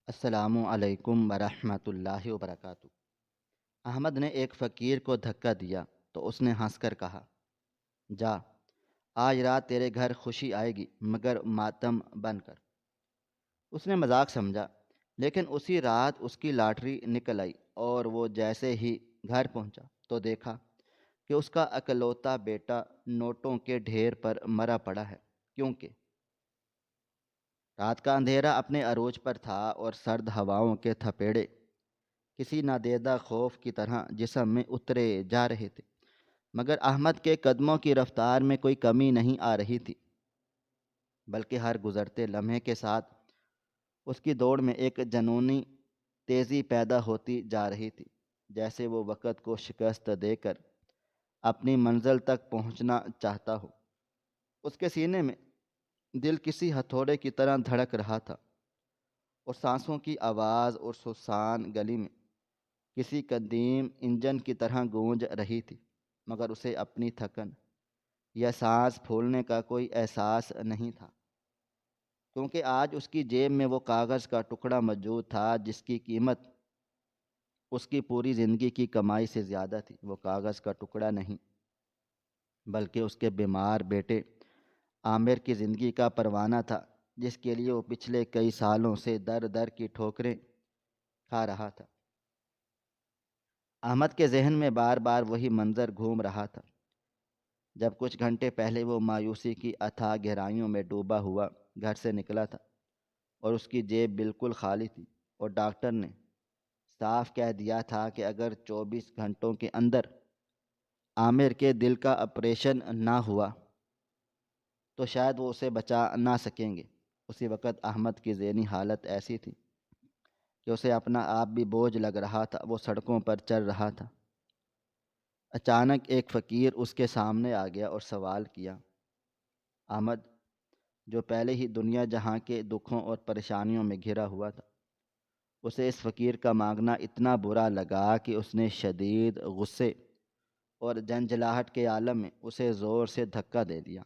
السلام علیکم ورحمۃ اللہ وبرکاتہ۔ احمد نے ایک فقیر کو دھکا دیا تو اس نے ہنس کر کہا، جا، آج رات تیرے گھر خوشی آئے گی مگر ماتم بن کر۔ اس نے مذاق سمجھا، لیکن اسی رات اس کی لاٹری نکل آئی اور وہ جیسے ہی گھر پہنچا تو دیکھا کہ اس کا اکلوتا بیٹا نوٹوں کے ڈھیر پر مرا پڑا ہے، کیونکہ رات کا اندھیرا اپنے عروج پر تھا اور سرد ہواؤں کے تھپیڑے کسی نادیدہ خوف کی طرح جسم میں اترے جا رہے تھے، مگر احمد کے قدموں کی رفتار میں کوئی کمی نہیں آ رہی تھی، بلکہ ہر گزرتے لمحے کے ساتھ اس کی دوڑ میں ایک جنونی تیزی پیدا ہوتی جا رہی تھی، جیسے وہ وقت کو شکست دے کر اپنی منزل تک پہنچنا چاہتا ہو۔ اس کے سینے میں دل کسی ہتھوڑے کی طرح دھڑک رہا تھا، اور سانسوں کی آواز اور سنسان گلی میں کسی قدیم انجن کی طرح گونج رہی تھی، مگر اسے اپنی تھکن یا سانس پھولنے کا کوئی احساس نہیں تھا، کیونکہ آج اس کی جیب میں وہ کاغذ کا ٹکڑا موجود تھا جس کی قیمت اس کی پوری زندگی کی کمائی سے زیادہ تھی۔ وہ کاغذ کا ٹکڑا نہیں، بلکہ اس کے بیمار بیٹے عامر کی زندگی کا پروانہ تھا، جس کے لیے وہ پچھلے کئی سالوں سے در در کی ٹھوکریں کھا رہا تھا۔ احمد کے ذہن میں بار بار وہی منظر گھوم رہا تھا، جب کچھ گھنٹے پہلے وہ مایوسی کی اتھاہ گہرائیوں میں ڈوبا ہوا گھر سے نکلا تھا، اور اس کی جیب بالکل خالی تھی، اور ڈاکٹر نے صاف کہہ دیا تھا کہ اگر 24 گھنٹوں کے اندر عامر کے دل کا آپریشن نہ ہوا تو شاید وہ اسے بچا نہ سکیں گے۔ اسی وقت احمد کی ذہنی حالت ایسی تھی کہ اسے اپنا آپ بھی بوجھ لگ رہا تھا۔ وہ سڑکوں پر چل رہا تھا، اچانک ایک فقیر اس کے سامنے آ گیا اور سوال کیا۔ احمد، جو پہلے ہی دنیا جہاں کے دکھوں اور پریشانیوں میں گھرا ہوا تھا، اسے اس فقیر کا مانگنا اتنا برا لگا کہ اس نے شدید غصے اور جنجلاہٹ کے عالم میں اسے زور سے دھکا دے دیا۔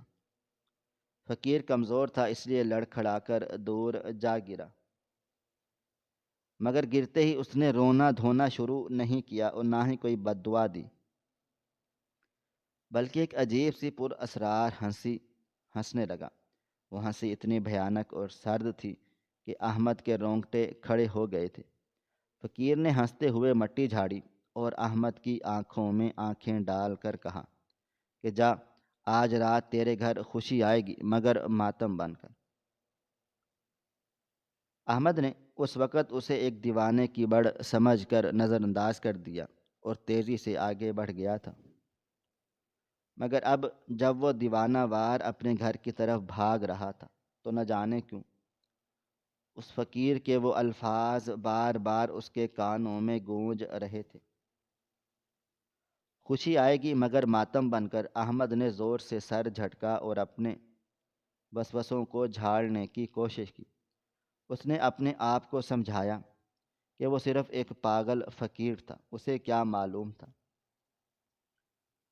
فقیر کمزور تھا، اس لیے لڑکھڑا کر دور جا گرا، مگر گرتے ہی اس نے رونا دھونا شروع نہیں کیا اور نہ ہی کوئی بد دعا دی، بلکہ ایک عجیب سی پر اسرار ہنسی ہنسنے لگا۔ وہ ہنسی اتنی بھیانک اور سرد تھی کہ احمد کے رونگٹے کھڑے ہو گئے تھے۔ فقیر نے ہنستے ہوئے مٹی جھاڑی اور احمد کی آنکھوں میں آنکھیں ڈال کر کہا کہ جا، آج رات تیرے گھر خوشی آئے گی مگر ماتم بن کر۔ احمد نے اس وقت اسے ایک دیوانے کی بڑھ سمجھ کر نظر انداز کر دیا اور تیزی سے آگے بڑھ گیا تھا، مگر اب جب وہ دیوانہ وار اپنے گھر کی طرف بھاگ رہا تھا تو نہ جانے کیوں اس فقیر کے وہ الفاظ بار بار اس کے کانوں میں گونج رہے تھے، خوشی آئے گی مگر ماتم بن کر۔ احمد نے زور سے سر جھٹکا اور اپنے وسوسوں کو جھاڑنے کی کوشش کی۔ اس نے اپنے آپ کو سمجھایا کہ وہ صرف ایک پاگل فقیر تھا، اسے کیا معلوم تھا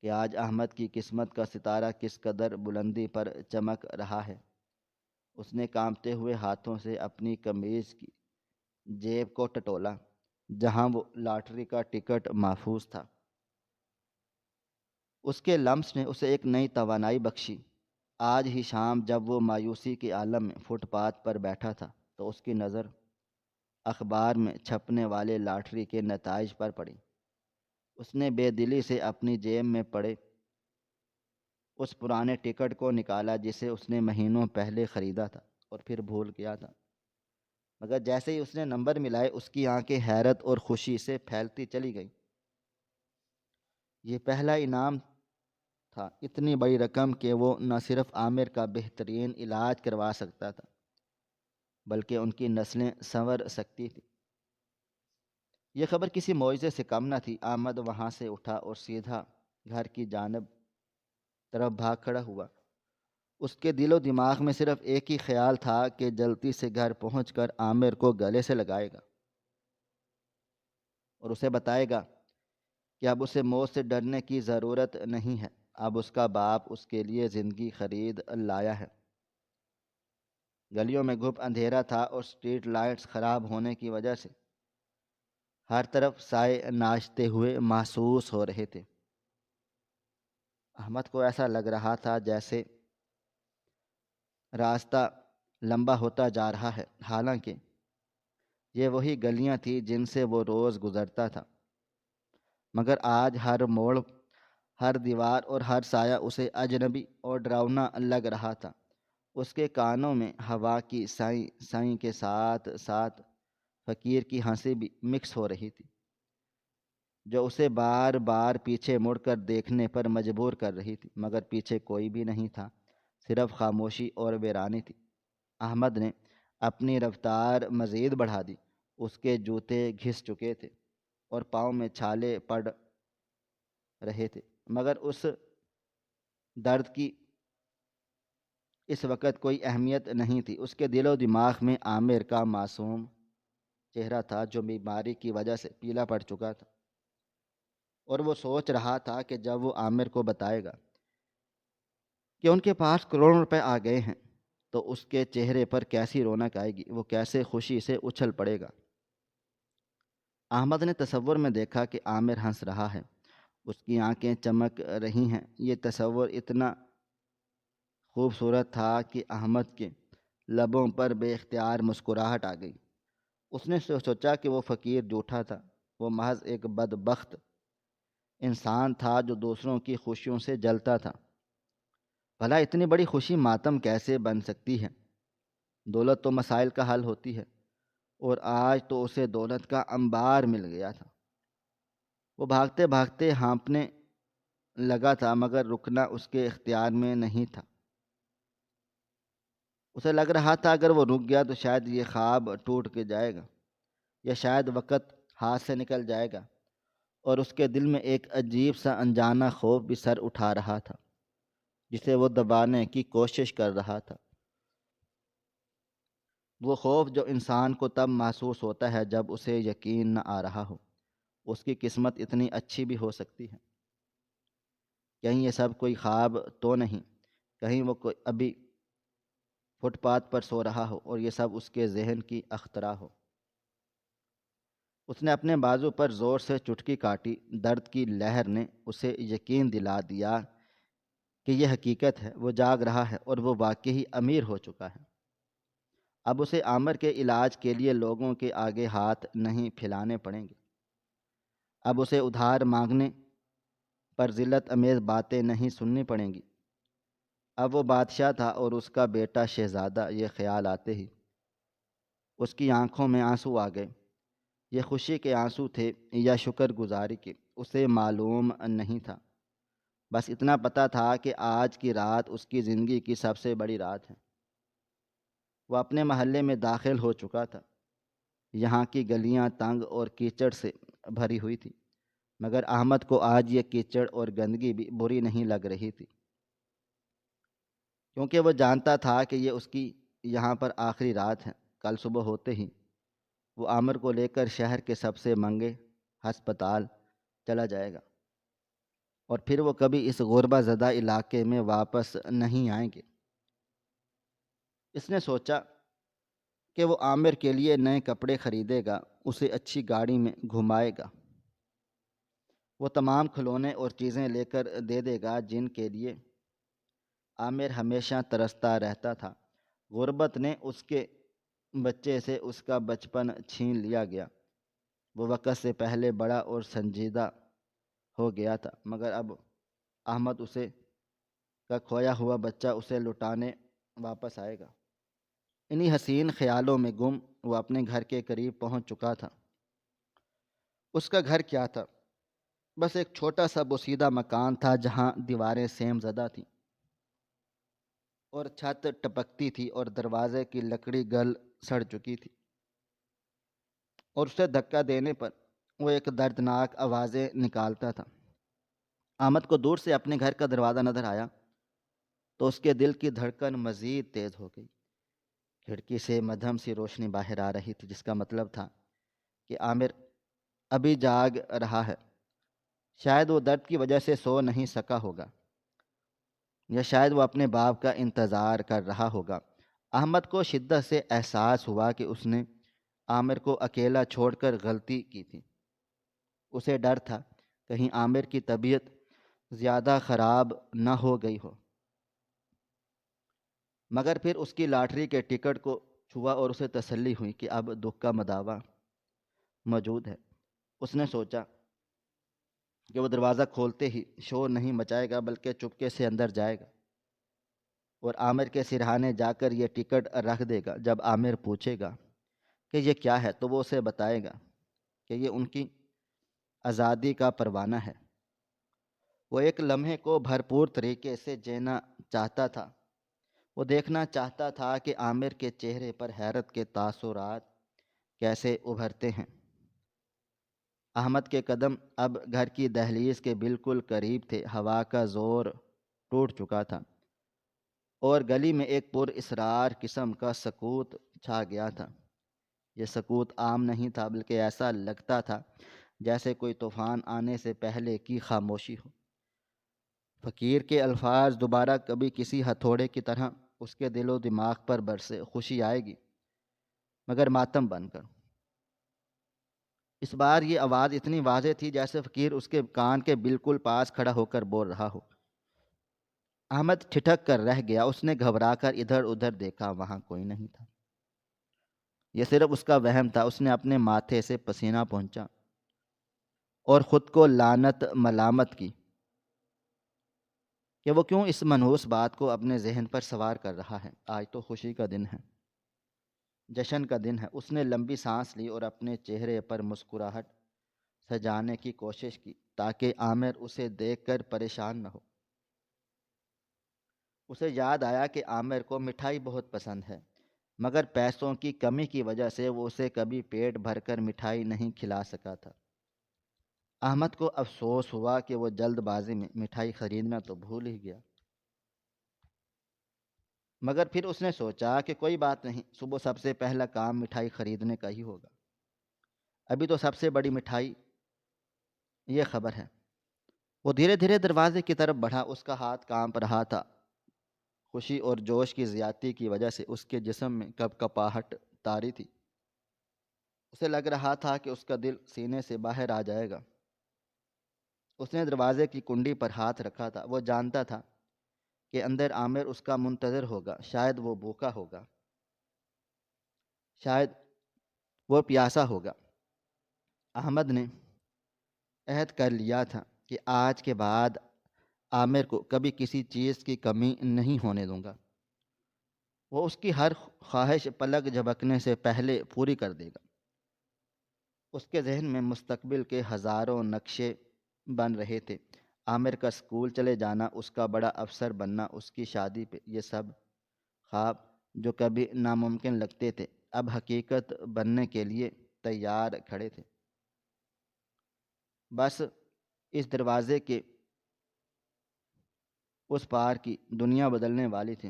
کہ آج احمد کی قسمت کا ستارہ کس قدر بلندی پر چمک رہا ہے۔ اس نے کانپتے ہوئے ہاتھوں سے اپنی قمیض کی جیب کو ٹٹولا جہاں وہ لاٹری کا ٹکٹ محفوظ تھا۔ اس کے لمس نے اسے ایک نئی توانائی بخشی۔ آج ہی شام جب وہ مایوسی کے عالم میں فٹ پاتھ پر بیٹھا تھا تو اس کی نظر اخبار میں چھپنے والے لاٹری کے نتائج پر پڑی۔ اس نے بے دلی سے اپنی جیب میں پڑے اس پرانے ٹکٹ کو نکالا جسے اس نے مہینوں پہلے خریدا تھا اور پھر بھول گیا تھا، مگر جیسے ہی اس نے نمبر ملائے اس کی آنکھیں حیرت اور خوشی سے پھیلتی چلی گئیں۔ یہ پہلا انعام تھا، اتنی بڑی رقم کہ وہ نہ صرف عامر کا بہترین علاج کروا سکتا تھا بلکہ ان کی نسلیں سنور سکتی تھی۔ یہ خبر کسی معجزے سے کم نہ تھی۔ احمد وہاں سے اٹھا اور سیدھا گھر کی جانب طرف بھاگ کھڑا ہوا۔ اس کے دل و دماغ میں صرف ایک ہی خیال تھا کہ جلدی سے گھر پہنچ کر عامر کو گلے سے لگائے گا اور اسے بتائے گا کہ اب اسے موت سے ڈرنے کی ضرورت نہیں ہے، اب اس کا باپ اس کے لیے زندگی خرید لایا ہے۔ گلیوں میں گھپ اندھیرا تھا اور اسٹریٹ لائٹس خراب ہونے کی وجہ سے ہر طرف سائے ناچتے ہوئے محسوس ہو رہے تھے۔ احمد کو ایسا لگ رہا تھا جیسے راستہ لمبا ہوتا جا رہا ہے، حالانکہ یہ وہی گلیاں تھیں جن سے وہ روز گزرتا تھا، مگر آج ہر موڑ، ہر دیوار اور ہر سایہ اسے اجنبی اور ڈراؤنا لگ رہا تھا۔ اس کے کانوں میں ہوا کی سائیں سائیں کے ساتھ ساتھ فقیر کی ہنسی بھی مکس ہو رہی تھی، جو اسے بار بار پیچھے مڑ کر دیکھنے پر مجبور کر رہی تھی، مگر پیچھے کوئی بھی نہیں تھا، صرف خاموشی اور ویرانی تھی۔ احمد نے اپنی رفتار مزید بڑھا دی۔ اس کے جوتے گھس چکے تھے اور پاؤں میں چھالے پڑ رہے تھے، مگر اس درد کی اس وقت کوئی اہمیت نہیں تھی۔ اس کے دل و دماغ میں عامر کا معصوم چہرہ تھا جو بیماری کی وجہ سے پیلا پڑ چکا تھا، اور وہ سوچ رہا تھا کہ جب وہ عامر کو بتائے گا کہ ان کے پاس کروڑوں روپے آ گئے ہیں تو اس کے چہرے پر کیسی رونق آئے گی، وہ کیسے خوشی سے اچھل پڑے گا۔ احمد نے تصور میں دیکھا کہ عامر ہنس رہا ہے، اس کی آنکھیں چمک رہی ہیں۔ یہ تصور اتنا خوبصورت تھا کہ احمد کے لبوں پر بے اختیار مسکراہٹ آ گئی۔ اس نے سوچا کہ وہ فقیر جھوٹا تھا، وہ محض ایک بدبخت انسان تھا جو دوسروں کی خوشیوں سے جلتا تھا۔ بھلا اتنی بڑی خوشی ماتم کیسے بن سکتی ہے؟ دولت تو مسائل کا حل ہوتی ہے، اور آج تو اسے دولت کا انبار مل گیا تھا۔ وہ بھاگتے بھاگتے ہانپنے لگا تھا، مگر رکنا اس کے اختیار میں نہیں تھا۔ اسے لگ رہا تھا اگر وہ رک گیا تو شاید یہ خواب ٹوٹ کے جائے گا، یا شاید وقت ہاتھ سے نکل جائے گا، اور اس کے دل میں ایک عجیب سا انجانا خوف بھی سر اٹھا رہا تھا جسے وہ دبانے کی کوشش کر رہا تھا۔ وہ خوف جو انسان کو تب محسوس ہوتا ہے جب اسے یقین نہ آ رہا ہو اس کی قسمت اتنی اچھی بھی ہو سکتی ہے۔ کہیں یہ سب کوئی خواب تو نہیں، کہیں وہ کوئی ابھی فٹ پاتھ پر سو رہا ہو اور یہ سب اس کے ذہن کی اختراع ہو۔ اس نے اپنے بازو پر زور سے چٹکی کاٹی۔ درد کی لہر نے اسے یقین دلا دیا کہ یہ حقیقت ہے، وہ جاگ رہا ہے اور وہ واقعی امیر ہو چکا ہے۔ اب اسے عامر کے علاج کے لیے لوگوں کے آگے ہاتھ نہیں پھیلانے پڑیں گے، اب اسے ادھار مانگنے پر ذلت امیز باتیں نہیں سننی پڑیں گی۔ اب وہ بادشاہ تھا اور اس کا بیٹا شہزادہ۔ یہ خیال آتے ہی اس کی آنکھوں میں آنسو آ گئے۔ یہ خوشی کے آنسو تھے یا شکر گزاری کے، اسے معلوم نہیں تھا، بس اتنا پتہ تھا کہ آج کی رات اس کی زندگی کی سب سے بڑی رات ہے۔ وہ اپنے محلے میں داخل ہو چکا تھا۔ یہاں کی گلیاں تنگ اور کیچڑ سے بھری ہوئی تھی، مگر احمد کو آج یہ کیچڑ اور گندگی بھی بری نہیں لگ رہی تھی، کیونکہ وہ جانتا تھا کہ یہ اس کی یہاں پر آخری رات ہے۔ کل صبح ہوتے ہی وہ عامر کو لے کر شہر کے سب سے مہنگے ہسپتال چلا جائے گا، اور پھر وہ کبھی اس غربہ زدہ علاقے میں واپس نہیں آئیں گے۔ اس نے سوچا کہ وہ عامر کے لیے نئے کپڑے خریدے گا، اسے اچھی گاڑی میں گھمائے گا، وہ تمام کھلونے اور چیزیں لے کر دے دے گا جن کے لیے عامر ہمیشہ ترستا رہتا تھا۔ غربت نے اس کے بچے سے اس کا بچپن چھین لیا گیا۔ وہ وقت سے پہلے بڑا اور سنجیدہ ہو گیا تھا، مگر اب احمد اسے کا کھویا ہوا بچہ اسے لٹانے واپس آئے گا۔ انہی حسین خیالوں میں گم وہ اپنے گھر کے قریب پہنچ چکا تھا۔ اس کا گھر کیا تھا؟ بس ایک چھوٹا سا بوسیدہ مکان تھا جہاں دیواریں سیم زدہ تھیں اور چھت ٹپکتی تھی اور دروازے کی لکڑی گل سڑ چکی تھی، اور اسے دھکا دینے پر وہ ایک دردناک آوازیں نکالتا تھا۔ احمد کو دور سے اپنے گھر کا دروازہ نظر آیا تو اس کے دل کی دھڑکن مزید تیز ہو گئی۔ کھڑکی سے مدھم سی روشنی باہر آ رہی تھی، جس کا مطلب تھا کہ عامر ابھی جاگ رہا ہے۔ شاید وہ درد کی وجہ سے سو نہیں سکا ہوگا، یا شاید وہ اپنے باپ کا انتظار کر رہا ہوگا۔ احمد کو شدت سے احساس ہوا کہ اس نے عامر کو اکیلا چھوڑ کر غلطی کی تھی۔ اسے ڈر تھا کہیں عامر کی طبیعت زیادہ خراب نہ ہو گئی ہو، مگر پھر اس کی لاٹری کے ٹکٹ کو چھوا اور اسے تسلی ہوئی کہ اب دکھ کا مداوع موجود ہے۔ اس نے سوچا کہ وہ دروازہ کھولتے ہی شور نہیں مچائے گا بلکہ چپکے سے اندر جائے گا اور عامر کے سرہانے جا کر یہ ٹکٹ رکھ دے گا۔ جب عامر پوچھے گا کہ یہ کیا ہے تو وہ اسے بتائے گا کہ یہ ان کی آزادی کا پروانہ ہے۔ وہ ایک لمحے کو بھرپور طریقے سے جینا چاہتا تھا۔ وہ دیکھنا چاہتا تھا کہ عامر کے چہرے پر حیرت کے تاثرات کیسے ابھرتے ہیں۔ احمد کے قدم اب گھر کی دہلیز کے بالکل قریب تھے۔ ہوا کا زور ٹوٹ چکا تھا اور گلی میں ایک پر اسرار قسم کا سکوت چھا گیا تھا۔ یہ سکوت عام نہیں تھا بلکہ ایسا لگتا تھا جیسے کوئی طوفان آنے سے پہلے کی خاموشی ہو۔ فقیر کے الفاظ دوبارہ کبھی کسی ہتھوڑے کی طرح اس کے دل و دماغ پر برسے۔ خوشی آئے گی مگر ماتم بن کر۔ اس بار یہ آواز اتنی واضح تھی جیسے فقیر اس کے کان کے بالکل پاس کھڑا ہو کر بول رہا ہو۔ احمد ٹھٹک کر رہ گیا۔ اس نے گھبرا کر ادھر ادھر دیکھا، وہاں کوئی نہیں تھا۔ یہ صرف اس کا وہم تھا۔ اس نے اپنے ماتھے سے پسینہ پہنچا اور خود کو لعنت ملامت کی کہ وہ کیوں اس منحوس بات کو اپنے ذہن پر سوار کر رہا ہے۔ آج تو خوشی کا دن ہے، جشن کا دن ہے۔ اس نے لمبی سانس لی اور اپنے چہرے پر مسکراہٹ سجانے کی کوشش کی تاکہ عامر اسے دیکھ کر پریشان نہ ہو۔ اسے یاد آیا کہ عامر کو مٹھائی بہت پسند ہے مگر پیسوں کی کمی کی وجہ سے وہ اسے کبھی پیٹ بھر کر مٹھائی نہیں کھلا سکا تھا۔ احمد کو افسوس ہوا کہ وہ جلد بازی میں مٹھائی خریدنا تو بھول ہی گیا، مگر پھر اس نے سوچا کہ کوئی بات نہیں، صبح سب سے پہلا کام مٹھائی خریدنے کا ہی ہوگا۔ ابھی تو سب سے بڑی مٹھائی یہ خبر ہے۔ وہ دھیرے دھیرے دروازے کی طرف بڑھا۔ اس کا ہاتھ کانپ رہا تھا۔ خوشی اور جوش کی زیادتی کی وجہ سے اس کے جسم میں کپ کپاہٹ طاری تھی۔ اسے لگ رہا تھا کہ اس کا دل سینے سے باہر آ جائے گا۔ اس نے دروازے کی کنڈی پر ہاتھ رکھا تھا۔ وہ جانتا تھا کہ اندر عامر اس کا منتظر ہوگا۔ شاید وہ بھوکا ہوگا، شاید وہ پیاسا ہوگا۔ احمد نے عہد کر لیا تھا کہ آج کے بعد عامر کو کبھی کسی چیز کی کمی نہیں ہونے دوں گا۔ وہ اس کی ہر خواہش پلک جھپکنے سے پہلے پوری کر دے گا۔ اس کے ذہن میں مستقبل کے ہزاروں نقشے بن رہے تھے۔ عامر کا اسکول چلے جانا، اس کا بڑا افسر بننا، اس کی شادی پہ، یہ سب خواب جو کبھی ناممکن لگتے تھے اب حقیقت بننے کے لیے تیار کھڑے تھے۔ بس اس دروازے کے اس پار کی دنیا بدلنے والی تھی۔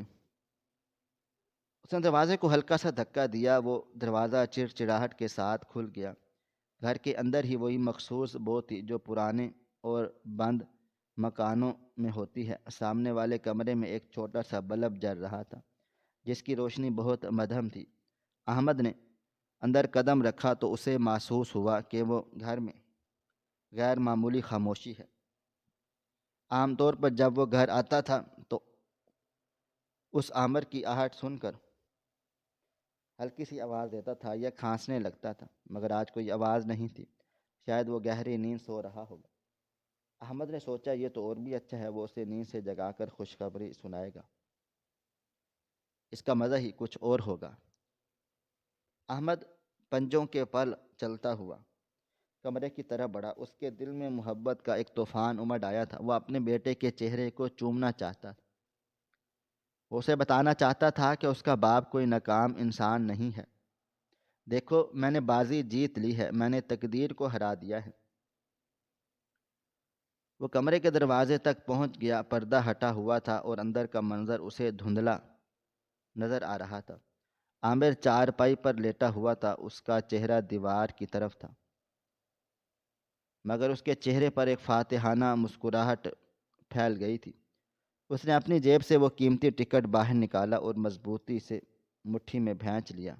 اس نے دروازے کو ہلکا سا دھکا دیا، وہ دروازہ چڑچڑاہٹ کے ساتھ کھل گیا۔ گھر کے اندر ہی وہی مخصوص بو تھی جو پرانے اور بند مکانوں میں ہوتی ہے۔ سامنے والے کمرے میں ایک چھوٹا سا بلب جل رہا تھا جس کی روشنی بہت مدھم تھی۔ احمد نے اندر قدم رکھا تو اسے محسوس ہوا کہ وہ گھر میں غیر معمولی خاموشی ہے۔ عام طور پر جب وہ گھر آتا تھا تو اس عامر کی آہٹ سن کر ہلکی سی آواز دیتا تھا یا کھانسنے لگتا تھا، مگر آج کوئی آواز نہیں تھی۔ شاید وہ گہری نیند سو رہا ہوگا۔ احمد نے سوچا یہ تو اور بھی اچھا ہے، وہ اسے نیند سے جگا کر خوشخبری سنائے گا، اس کا مزہ ہی کچھ اور ہوگا۔ احمد پنجوں کے پل چلتا ہوا کمرے کی طرف بڑھا۔ اس کے دل میں محبت کا ایک طوفان امڈ آیا تھا۔ وہ اپنے بیٹے کے چہرے کو چومنا چاہتا تھا۔ وہ اسے بتانا چاہتا تھا کہ اس کا باپ کوئی ناکام انسان نہیں ہے۔ دیکھو میں نے بازی جیت لی ہے، میں نے تقدیر کو ہرا دیا ہے۔ وہ کمرے کے دروازے تک پہنچ گیا۔ پردہ ہٹا ہوا تھا اور اندر کا منظر اسے دھندلا نظر آ رہا تھا۔ عامر چارپائی پر لیٹا ہوا تھا۔ اس کا چہرہ دیوار کی طرف تھا مگر اس کے چہرے پر ایک فاتحانہ مسکراہٹ پھیل گئی تھی۔ اس نے اپنی جیب سے وہ قیمتی ٹکٹ باہر نکالا اور مضبوطی سے مٹھی میں بھینچ لیا۔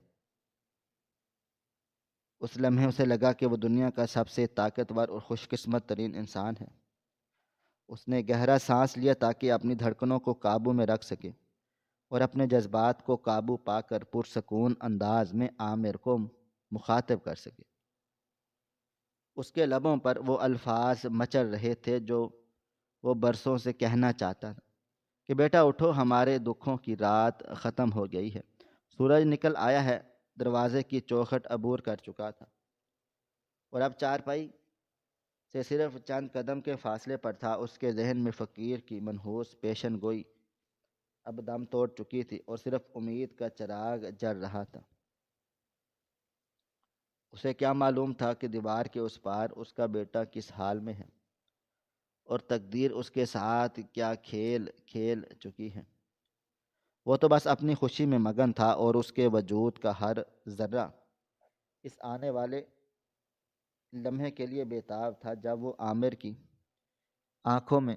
اس لمحے اسے لگا کہ وہ دنیا کا سب سے طاقتور اور خوش قسمت ترین انسان ہے۔ اس نے گہرا سانس لیا تاکہ اپنی دھڑکنوں کو قابو میں رکھ سکے اور اپنے جذبات کو قابو پا کر پرسکون انداز میں عامر کو مخاطب کر سکے۔ اس کے لبوں پر وہ الفاظ مچل رہے تھے جو وہ برسوں سے کہنا چاہتا تھا کہ بیٹا اٹھو، ہمارے دکھوں کی رات ختم ہو گئی ہے، سورج نکل آیا ہے۔ دروازے کی چوکھٹ عبور کر چکا تھا اور اب چارپائی سے صرف چند قدم کے فاصلے پر تھا۔ اس کے ذہن میں فقیر کی منحوس پیشن گوئی اب دم توڑ چکی تھی اور صرف امید کا چراغ جل رہا تھا۔ اسے کیا معلوم تھا کہ دیوار کے اس پار اس کا بیٹا کس حال میں ہے اور تقدیر اس کے ساتھ کیا کھیل کھیل چکی ہے۔ وہ تو بس اپنی خوشی میں مگن تھا اور اس کے وجود کا ہر ذرہ اس آنے والے لمحے کے لیے بےتاب تھا جب وہ عامر کی آنکھوں میں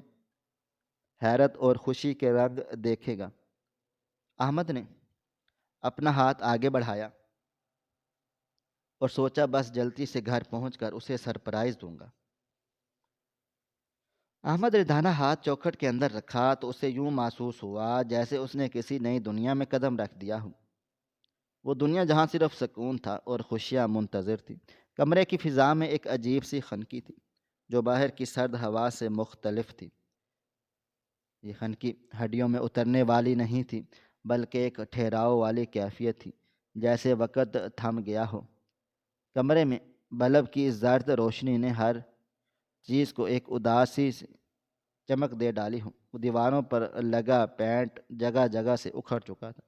حیرت اور خوشی کے رنگ دیکھے گا۔ احمد نے اپنا ہاتھ آگے بڑھایا اور سوچا بس جلدی سے گھر پہنچ کر اسے سرپرائز دوں گا۔ احمد ردھانہ ہاتھ چوکھٹ کے اندر رکھا تو اسے یوں محسوس ہوا جیسے اس نے کسی نئی دنیا میں قدم رکھ دیا ہو۔ وہ دنیا جہاں صرف سکون تھا اور خوشیاں منتظر تھی۔ کمرے کی فضا میں ایک عجیب سی خنکی تھی جو باہر کی سرد ہوا سے مختلف تھی۔ یہ خنکی ہڈیوں میں اترنے والی نہیں تھی بلکہ ایک ٹھہراؤ والی کیفیت تھی، جیسے وقت تھم گیا ہو۔ کمرے میں بلب کی زرد روشنی نے ہر چیز کو ایک اداسی سے چمک دے ڈالی ہو۔ دیواروں پر لگا پینٹ جگہ جگہ سے اکھڑ چکا تھا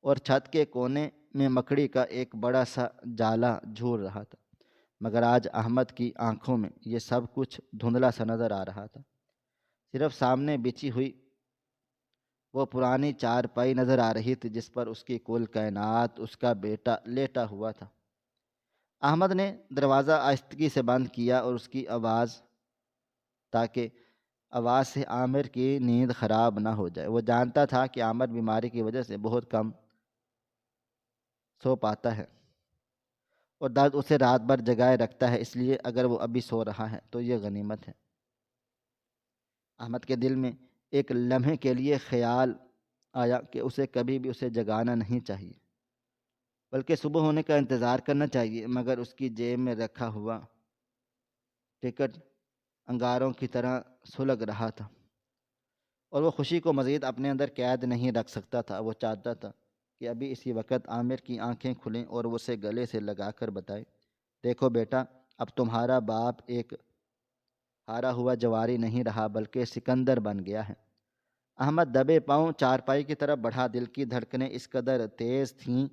اور چھت کے کونے میں مکڑی کا ایک بڑا سا جالا جھول رہا تھا، مگر آج احمد کی آنکھوں میں یہ سب کچھ دھندلا سا نظر آ رہا تھا۔ صرف سامنے بچھی ہوئی وہ پرانی چارپائی نظر آ رہی تھی جس پر اس کی کل کائنات اس کا بیٹا لیٹا ہوا تھا۔ احمد نے دروازہ آہستگی سے بند کیا اور اس کی آواز تاکہ آواز سے عامر کی نیند خراب نہ ہو جائے۔ وہ جانتا تھا کہ عامر بیماری کی وجہ سے بہت کم سو پاتا ہے اور درد اسے رات بھر جگائے رکھتا ہے، اس لیے اگر وہ ابھی سو رہا ہے تو یہ غنیمت ہے۔ احمد کے دل میں ایک لمحے کے لیے خیال آیا کہ اسے کبھی بھی اسے جگانا نہیں چاہیے بلکہ صبح ہونے کا انتظار کرنا چاہیے، مگر اس کی جیب میں رکھا ہوا ٹکٹ انگاروں کی طرح سلگ رہا تھا اور وہ خوشی کو مزید اپنے اندر قید نہیں رکھ سکتا تھا۔ وہ چاہتا تھا کہ ابھی اسی وقت عامر کی آنکھیں کھلیں اور وہ اسے گلے سے لگا کر بتائے، دیکھو بیٹا، اب تمہارا باپ ایک ہارا ہوا جواری نہیں رہا بلکہ سکندر بن گیا ہے۔ احمد دبے پاؤں چارپائی کی طرف بڑھا۔ دل کی دھڑکنیں اس قدر تیز تھیں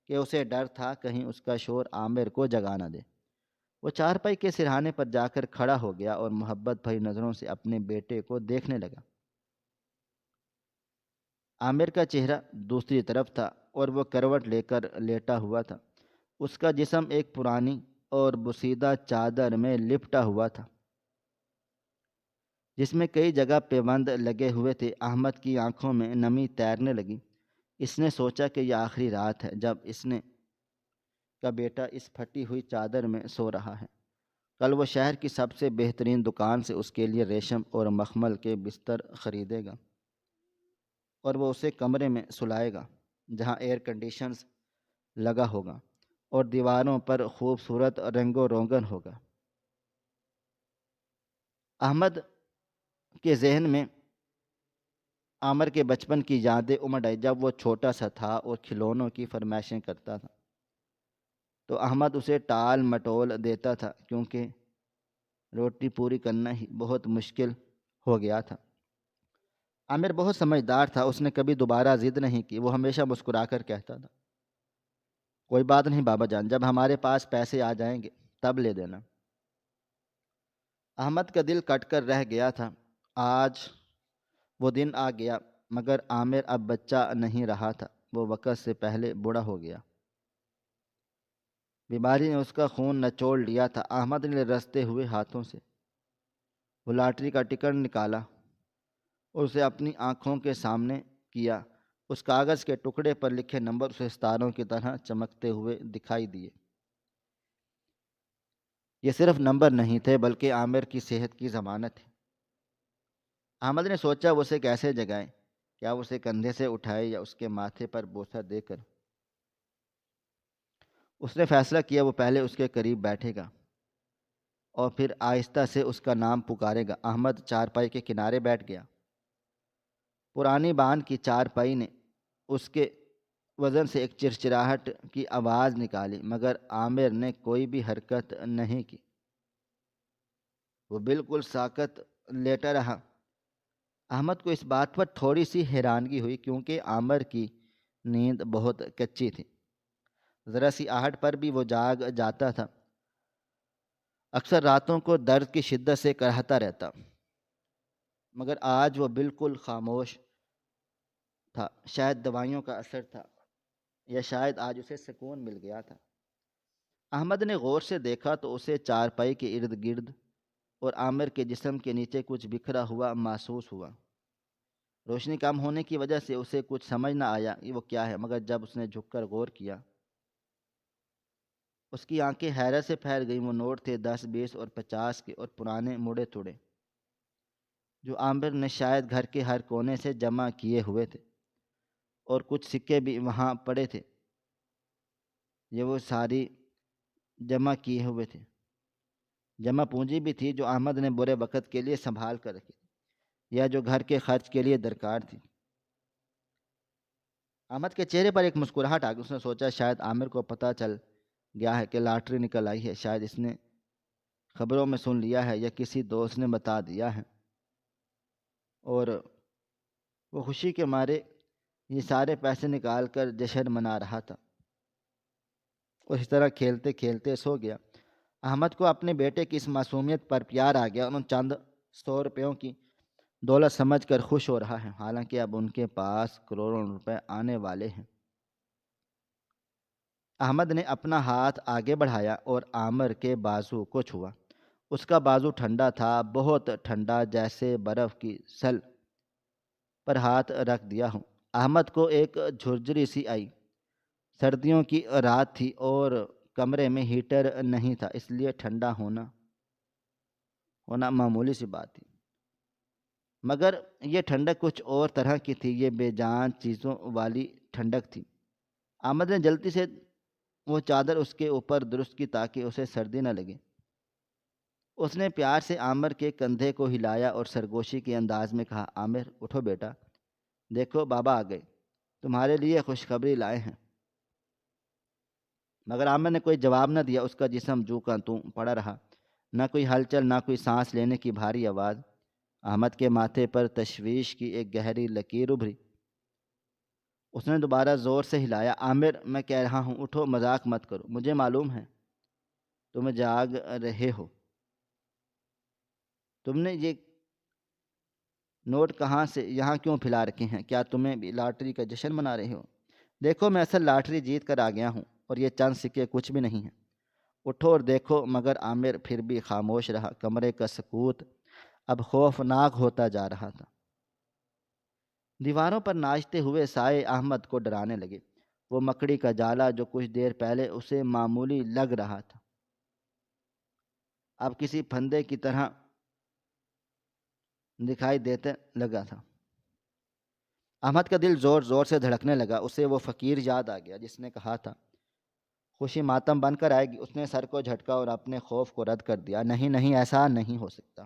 کہ اسے ڈر تھا کہیں اس کا شور عامر کو جگا نہ دے۔ وہ چارپائی کے سرہانے پر جا کر کھڑا ہو گیا اور محبت بھری نظروں سے اپنے بیٹے کو دیکھنے لگا۔ عامر کا چہرہ دوسری طرف تھا اور وہ کروٹ لے کر لیٹا ہوا تھا۔ اس کا جسم ایک پرانی اور بوسیدہ چادر میں لپٹا ہوا تھا جس میں کئی جگہ پیوند لگے ہوئے تھے۔ احمد کی آنکھوں میں نمی تیرنے لگی۔ اس نے سوچا کہ یہ آخری رات ہے جب اس نے کا بیٹا اس پھٹی ہوئی چادر میں سو رہا ہے۔ کل وہ شہر کی سب سے بہترین دکان سے اس کے لیے ریشم اور مخمل کے بستر خریدے گا اور وہ اسے کمرے میں سلائے گا جہاں ایئر کنڈیشنز لگا ہوگا اور دیواروں پر خوبصورت رنگ و روگن ہوگا۔ احمد کے ذہن میں عامر کے بچپن کی یادیں امڑ آئی جب وہ چھوٹا سا تھا اور کھلونوں کی فرمائشیں کرتا تھا تو احمد اسے ٹال مٹول دیتا تھا کیونکہ روٹی پوری کرنا ہی بہت مشکل ہو گیا تھا۔ عامر بہت سمجھدار تھا، اس نے کبھی دوبارہ ضد نہیں کی۔ وہ ہمیشہ مسکرا کر کہتا تھا، کوئی بات نہیں بابا جان، جب ہمارے پاس پیسے آ جائیں گے تب لے دینا۔ احمد کا دل کٹ کر رہ گیا تھا۔ آج وہ دن آ گیا مگر عامر اب بچہ نہیں رہا تھا، وہ وقت سے پہلے بوڑھا ہو گیا۔ بیماری نے اس کا خون نچوڑ لیا تھا۔ احمد نے رستے ہوئے ہاتھوں سے وہ لاٹری کا ٹکٹ نکالا اور اسے اپنی آنکھوں کے سامنے کیا۔ اس کاغذ کے ٹکڑے پر لکھے نمبر اسے ستاروں کی طرح چمکتے ہوئے دکھائی دیے۔ یہ صرف نمبر نہیں تھے بلکہ عامر کی صحت کی ضمانت تھی۔ احمد نے سوچا وہ اسے کیسے جگائے، کیا اسے کندھے سے اٹھائے یا اس کے ماتھے پر بوسہ دے کر۔ اس نے فیصلہ کیا وہ پہلے اس کے قریب بیٹھے گا اور پھر آہستہ سے اس کا نام پکارے گا۔ احمد چارپائی کے کنارے بیٹھ گیا۔ پرانی بان کی چارپائی نے اس کے وزن سے ایک چرچراہٹ کی آواز نکالی، مگر عامر نے کوئی بھی حرکت نہیں کی۔ وہ بالکل ساکت لیٹا رہا۔ احمد کو اس بات پر تھوڑی سی حیرانگی ہوئی کیونکہ عامر کی نیند بہت کچی تھی۔ ذرا سی آہٹ پر بھی وہ جاگ جاتا تھا۔ اکثر راتوں کو درد کی شدت سے کراہتا رہتا، مگر آج وہ بالکل خاموش تھا۔ شاید دوائیوں کا اثر تھا یا شاید آج اسے سکون مل گیا تھا۔ احمد نے غور سے دیکھا تو اسے چارپائی کے ارد گرد اور عامر کے جسم کے نیچے کچھ بکھرا ہوا محسوس ہوا۔ روشنی کم ہونے کی وجہ سے اسے کچھ سمجھ نہ آیا کہ وہ کیا ہے، مگر جب اس نے جھک کر غور کیا اس کی آنکھیں حیرت سے پھیل گئیں۔ وہ نوٹ تھے 10، 20 اور 50 کے، اور پرانے مڑے توڑے، جو عامر نے شاید گھر کے ہر کونے سے جمع کیے ہوئے تھے، اور کچھ سکے بھی وہاں پڑے تھے۔ یہ وہ ساری جمع کیے ہوئے تھے، جمع پونجی بھی تھی جو احمد نے برے وقت کے لیے سنبھال کر رکھی تھی یا جو گھر کے خرچ کے لیے درکار تھی۔ احمد کے چہرے پر ایک مسکراہٹ آ گئی۔ اس نے سوچا شاید عامر کو پتہ چل گیا ہے کہ لاٹری نکل آئی ہے، شاید اس نے خبروں میں سن لیا ہے یا کسی دوست نے بتا دیا ہے، اور وہ خوشی کے مارے یہ سارے پیسے نکال کر جشن منا رہا تھا، اور اس طرح کھیلتے کھیلتے سو گیا۔ احمد کو اپنے بیٹے کی اس معصومیت پر پیار آ گیا۔ انہوں چند 100 روپیوں کی دولت سمجھ کر خوش ہو رہا ہے، حالانکہ اب ان کے پاس کروڑوں روپے آنے والے ہیں۔ احمد نے اپنا ہاتھ آگے بڑھایا اور عامر کے بازو کو چھوا۔ اس کا بازو ٹھنڈا تھا، بہت ٹھنڈا، جیسے برف کی سل پر ہاتھ رکھ دیا ہوں۔ احمد کو ایک جھرجھری سی آئی۔ سردیوں کی رات تھی اور کمرے میں ہیٹر نہیں تھا، اس لیے ٹھنڈا ہونا معمولی سی بات تھی، مگر یہ ٹھنڈک کچھ اور طرح کی تھی۔ یہ بے جان چیزوں والی ٹھنڈک تھی۔ احمد نے جلدی سے وہ چادر اس کے اوپر درست کی تاکہ اسے سردی نہ لگے۔ اس نے پیار سے عامر کے کندھے کو ہلایا اور سرگوشی کے انداز میں کہا، عامر اٹھو بیٹا، دیکھو بابا آ گئے، تمہارے لیے خوشخبری لائے ہیں۔ مگر عامر نے کوئی جواب نہ دیا۔ اس کا جسم جوں کا توں پڑا رہا، نہ کوئی ہلچل، نہ کوئی سانس لینے کی بھاری آواز۔ احمد کے ماتھے پر تشویش کی ایک گہری لکیر ابھری۔ اس نے دوبارہ زور سے ہلایا، عامر میں کہہ رہا ہوں اٹھو، مذاق مت کرو، مجھے معلوم ہے تم جاگ رہے ہو۔ تم نے یہ نوٹ کہاں سے یہاں کیوں پھیلا رکھے ہیں؟ کیا تمہیں بھی لاٹری کا جشن منا رہے ہو؟ دیکھو میں اصل لاٹری جیت کر آ گیا ہوں، اور یہ چند سکے کچھ بھی نہیں ہیں، اٹھو اور دیکھو۔ مگر عامر پھر بھی خاموش رہا۔ کمرے کا سکوت اب خوفناک ہوتا جا رہا تھا۔ دیواروں پر ناچتے ہوئے سائے احمد کو ڈرانے لگے۔ وہ مکڑی کا جالا جو کچھ دیر پہلے اسے معمولی لگ رہا تھا، اب کسی پھندے کی طرح دکھائی دیتے لگا تھا۔ احمد کا دل زور زور سے دھڑکنے لگا۔ اسے وہ فقیر یاد آ گیا جس نے کہا تھا خوشی ماتم بن کر آئے گی۔ اس نے سر کو جھٹکا اور اپنے خوف کو رد کر دیا۔ نہیں نہیں، ایسا نہیں ہو سکتا،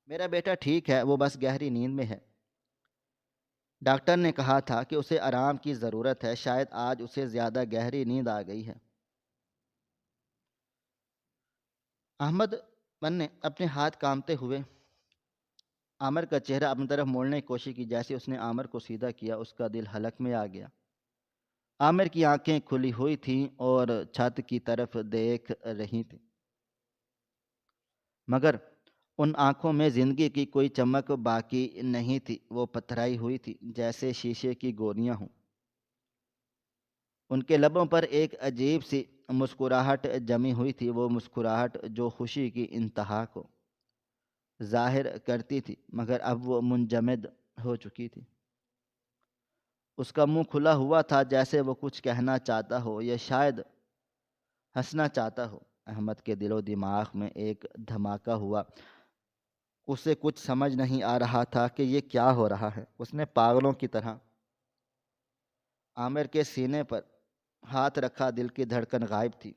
میرا بیٹا ٹھیک ہے، وہ بس گہری نیند میں ہے۔ ڈاکٹر نے کہا تھا کہ اسے آرام کی ضرورت ہے، شاید آج اسے زیادہ گہری نیند آ گئی ہے۔ احمد نے اپنے ہاتھ کامتے ہوئے عامر کا چہرہ اپنی طرف موڑنے کی کوشش کی۔ جیسے اس نے عامر کو سیدھا کیا، اس کا دل حلق میں آ گیا۔ عامر کی آنکھیں کھلی ہوئی تھیں اور چھت کی طرف دیکھ رہی تھیں، مگر ان آنکھوں میں زندگی کی کوئی چمک باقی نہیں تھی۔ وہ پتھرائی ہوئی تھی، جیسے شیشے کی گولیاں ہوں۔ ان کے لبوں پر ایک عجیب سی مسکراہٹ جمی ہوئی تھی، وہ مسکراہٹ جو خوشی کی انتہا کو ظاہر کرتی تھی، مگر اب وہ منجمد ہو چکی تھی۔ اس کا منہ کھلا ہوا تھا جیسے وہ کچھ کہنا چاہتا ہو یا شاید ہنسنا چاہتا ہو۔ احمد کے دل و دماغ میں ایک دھماکہ ہوا۔ اسے کچھ سمجھ نہیں آ رہا تھا کہ یہ کیا ہو رہا ہے۔ اس نے پاگلوں کی طرح عامر کے سینے پر ہاتھ رکھا۔ دل کی دھڑکن غائب تھی۔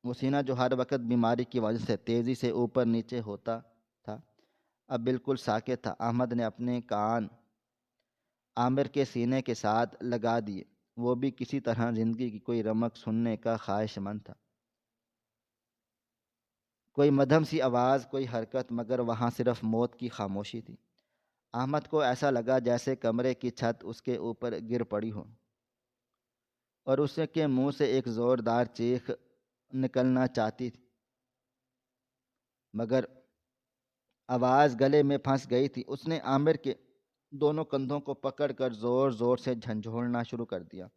وہ سینہ جو ہر وقت بیماری کی وجہ سے تیزی سے اوپر نیچے ہوتا تھا، اب بالکل ساکت تھا۔ احمد نے اپنے کان عامر کے سینے کے ساتھ لگا دیے۔ وہ بھی کسی طرح زندگی کی کوئی رمق سننے کا خواہش مند تھا۔ کوئی مدھم سی آواز، کوئی حرکت، مگر وہاں صرف موت کی خاموشی تھی۔ احمد کو ایسا لگا جیسے کمرے کی چھت اس کے اوپر گر پڑی ہو اور اس کے منہ سے ایک زوردار چیخ نکلنا چاہتی تھی، مگر آواز گلے میں پھنس گئی تھی۔ اس نے عامر کے دونوں کندھوں کو پکڑ کر زور زور سے جھنجھوڑنا شروع کر دیا۔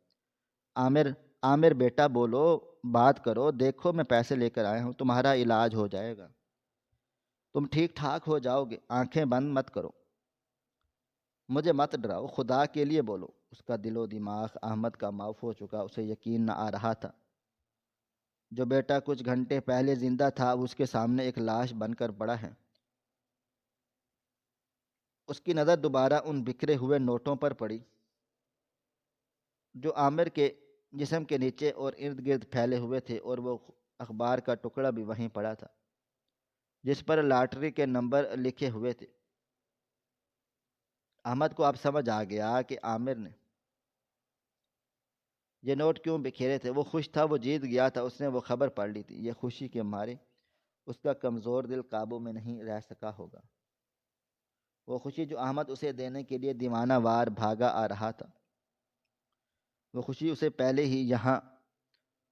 عامر، عامر بیٹا بولو، بات کرو، دیکھو میں پیسے لے کر آیا ہوں، تمہارا علاج ہو جائے گا، تم ٹھیک ٹھاک ہو جاؤ گے، آنکھیں بند مت کرو، مجھے مت ڈراؤ، خدا کے لیے بولو۔ اس کا دل و دماغ احمد کا معاف ہو چکا۔ اسے یقین نہ آ رہا تھا جو بیٹا کچھ گھنٹے پہلے زندہ تھا وہ اس کے سامنے ایک لاش بن کر پڑا ہے۔ اس کی نظر دوبارہ ان بکھرے ہوئے نوٹوں پر پڑی جو عامر کے جسم کے نیچے اور ارد گرد پھیلے ہوئے تھے، اور وہ اخبار کا ٹکڑا بھی وہیں پڑا تھا جس پر لاٹری کے نمبر لکھے ہوئے تھے۔ احمد کو اب سمجھ آ گیا کہ عامر نے یہ نوٹ کیوں بکھیرے تھے۔ وہ خوش تھا، وہ جیت گیا تھا، اس نے وہ خبر پڑھ لی تھی۔ یہ خوشی کے مارے اس کا کمزور دل قابو میں نہیں رہ سکا ہوگا۔ وہ خوشی جو احمد اسے دینے کے لیے دیوانہ وار بھاگا آ رہا تھا، وہ خوشی اسے پہلے ہی یہاں